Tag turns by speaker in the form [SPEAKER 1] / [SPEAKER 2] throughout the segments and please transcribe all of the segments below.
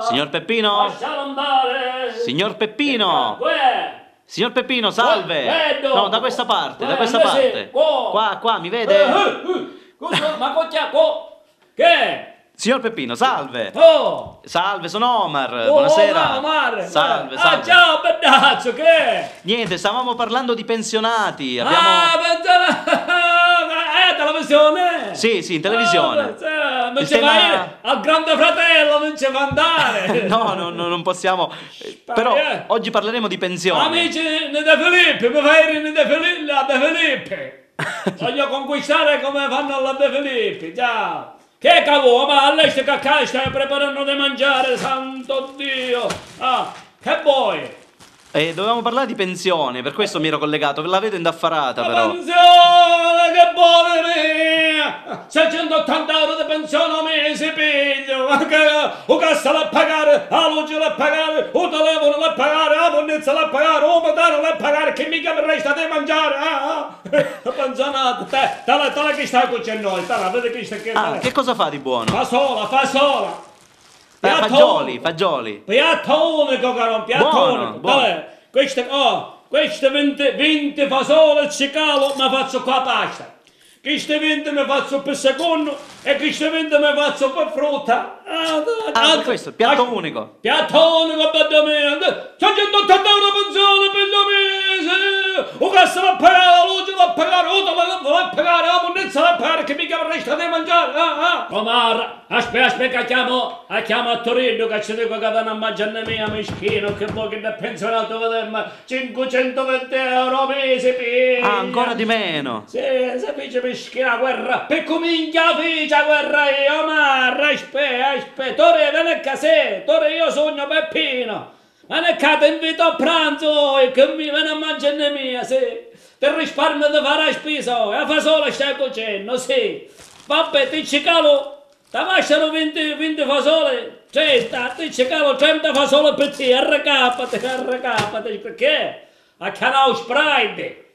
[SPEAKER 1] Signor Peppino?
[SPEAKER 2] Lascialo andare!
[SPEAKER 1] Signor Peppino? Signor Peppino, salve!
[SPEAKER 2] Vedo.
[SPEAKER 1] No, da questa parte, da questa parte. Qua, mi vede?
[SPEAKER 2] Ma che?
[SPEAKER 1] Signor Peppino, salve!
[SPEAKER 2] Oh!
[SPEAKER 1] Salve, sono Omar, buonasera.
[SPEAKER 2] Omar!
[SPEAKER 1] Salve,
[SPEAKER 2] Ah,
[SPEAKER 1] salve.
[SPEAKER 2] ciao, pedazzo, che?
[SPEAKER 1] Niente, stavamo parlando di pensionati,
[SPEAKER 2] Ah,
[SPEAKER 1] abbiamo...
[SPEAKER 2] televisione?
[SPEAKER 1] Sì, in televisione.
[SPEAKER 2] Non ci
[SPEAKER 1] Sistema-
[SPEAKER 2] vai al grande fratello, non ci va andare.
[SPEAKER 1] No, non possiamo... Però oggi parleremo di pensioni.
[SPEAKER 2] Amici De Filippi, mi fai ridere De Filippi. Voglio conquistare come fanno alla De Filippi, ciao. Che cavolo, ma a lei stai preparando da mangiare, santo Dio. Ah, che vuoi?
[SPEAKER 1] Dovevamo parlare di pensione, per questo mi ero collegato, la vedo indaffarata però.
[SPEAKER 2] Pensione, che buona mia! 680 euro di pensione a mese, piglio! O cassa da pagare, la luce da pagare, o telefono da pagare, la bonnezza da pagare, o patano da pagare, che mica mi resta da mangiare! Pensionato, te che stai con noi, vedi che stai che...
[SPEAKER 1] Ah, che cosa fa di buono?
[SPEAKER 2] Fa sola!
[SPEAKER 1] Fagioli.
[SPEAKER 2] Piatto unico, caro, piatto unico.
[SPEAKER 1] Buono.
[SPEAKER 2] Queste 20 fasole, il cicalo, mi faccio qua pasta. Queste 20 mi faccio per secondo e queste 20 mi faccio per frutta.
[SPEAKER 1] Per questo, piatto unico.
[SPEAKER 2] Piatto unico, bello mio. 180 euro pensione per il mese. O cassa da pagare, la luce da pagare, o da pagare, la bonnezza da pagare, che mica mi resta da mangiare. Omar, aspetta, chiamo a Torino, che ci dico che vanno a mangiare mia meschino, che voi che ne pensionato vedemmo 520 euro a mese,
[SPEAKER 1] Ah, ancora di meno.
[SPEAKER 2] Sì, se fece meschina guerra, per comincia fece guerra io, Omar, aspetta, ora vieni a casa, ora io sogno Peppino. Ma ne cade invito a pranzo e che mi viene a mangiare mia, sì. Ti risparmio di fare la spesa, la fasola stai cuocendo, sì. Vabbè, ti cicalo, ti lasciano 20 fasole, 30, ti cicalo 30 fasole per te, arraccappati, perché? A canale Sprite.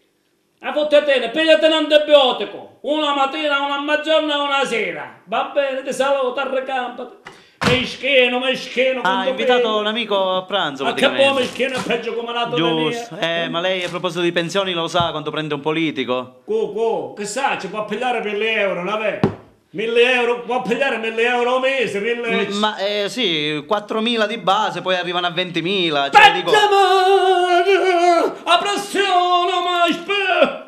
[SPEAKER 2] A fottetene, pigliati un antibiotico, una mattina, una mezz'ora e una sera. Va bene, ti saluto, arracampati. Meschino.
[SPEAKER 1] Ha invitato un amico a pranzo
[SPEAKER 2] Ma che
[SPEAKER 1] praticamente.
[SPEAKER 2] buon meschino è peggio come nato da
[SPEAKER 1] Giusto.
[SPEAKER 2] mia.
[SPEAKER 1] Ma lei a proposito di pensioni lo sa quanto prende un politico?
[SPEAKER 2] Che sa, ci può pigliare 1.000 euro, vabbè. 1.000 euro, può pigliare 1.000 euro al mese, 1.000...
[SPEAKER 1] Ma sì, 4.000 di base, poi arrivano a 20.000. Cioè, dico...
[SPEAKER 2] A pressione, ma aspetta!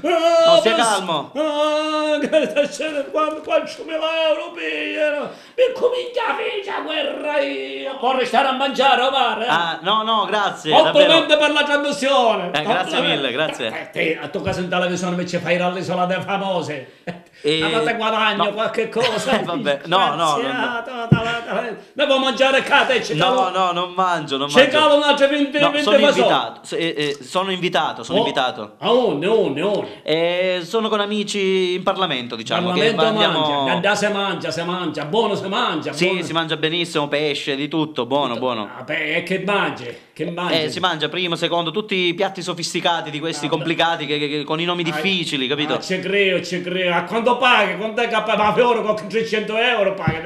[SPEAKER 1] No, stia calmo.
[SPEAKER 2] Quando 4.000 euro pigliano, mi comincia a fare la guerra io. Può restare a mangiare, Omar?
[SPEAKER 1] Ah, no, grazie.
[SPEAKER 2] Complimenti per la trasmissione.
[SPEAKER 1] Grazie mille, grazie.
[SPEAKER 2] A tu casa in televisione invece fai l'isola dei famosi. Avete guadagno qualche cosa?
[SPEAKER 1] Vabbè, no.
[SPEAKER 2] Devo mangiare cate,
[SPEAKER 1] No, non mangio.
[SPEAKER 2] C'è calo un altro 20
[SPEAKER 1] sono invitato. Sono invitato. Sono con amici in Parlamento, diciamo.
[SPEAKER 2] Parlamento si mangia, buono si mangia.
[SPEAKER 1] Sì,
[SPEAKER 2] buono.
[SPEAKER 1] si mangia benissimo, pesce, di tutto, buono.
[SPEAKER 2] Vabbè, che mangi?
[SPEAKER 1] Si mangia primo, secondo, tutti i piatti sofisticati di questi complicati che con i nomi difficili, capito?
[SPEAKER 2] Ci credo. A quanto paghi? Quanto è che ma per oro con 300 euro paghi?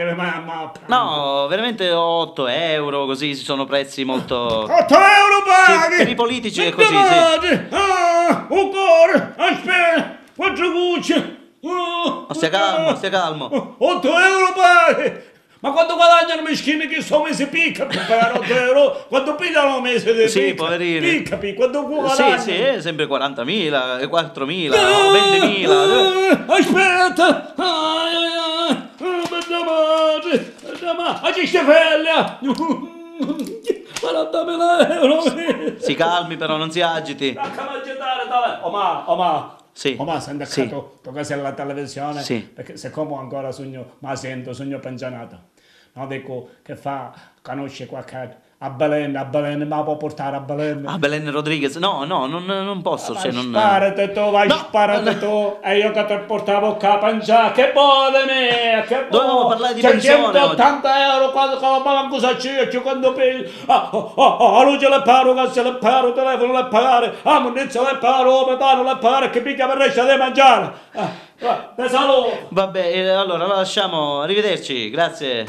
[SPEAKER 1] No, veramente 8 euro, così sono prezzi molto...
[SPEAKER 2] 8 euro paghi!
[SPEAKER 1] Sì, per i politici è così, sì.
[SPEAKER 2] Un cuore! Aspetta! 4 cucce!
[SPEAKER 1] Stia calmo.
[SPEAKER 2] 8 euro paghi! Ma quando guadagnano meschini che sono mesi picca per pagare 8 euro? Quando pigliano un mese di
[SPEAKER 1] Sì, poverini.
[SPEAKER 2] quando guadagnano?
[SPEAKER 1] Sì, è sempre 40.000, 4.000, 20.000.
[SPEAKER 2] Aspetta! Ma ci stai figlia! 40.000 euro!
[SPEAKER 1] Si calmi però, non si agiti.
[SPEAKER 2] Omar!
[SPEAKER 1] Sì.
[SPEAKER 2] Ma senti
[SPEAKER 1] Sì.
[SPEAKER 2] tu che sei alla televisione?
[SPEAKER 1] Sì.
[SPEAKER 2] Perché siccome ancora sogno, ma sento, sogno pensionato. No, dico che conosce qualche a Belen, ma può portare a Belen.
[SPEAKER 1] Ah, Belen Rodriguez. No, non posso. Cioè, non...
[SPEAKER 2] Sparate tu, sparate tu. E io che ti portavo qua a mangiare, che buone me, che buone.
[SPEAKER 1] Dovevamo parlare di pensione
[SPEAKER 2] 180 euro ma cosa c'è? Quando pigli, a luce le paro, gas le paro, telefono le pagare, a munizia le paro, metano le paro, che mica mi resta di mangiare. Te saluto.
[SPEAKER 1] Vabbè, allora lasciamo. Arrivederci, grazie.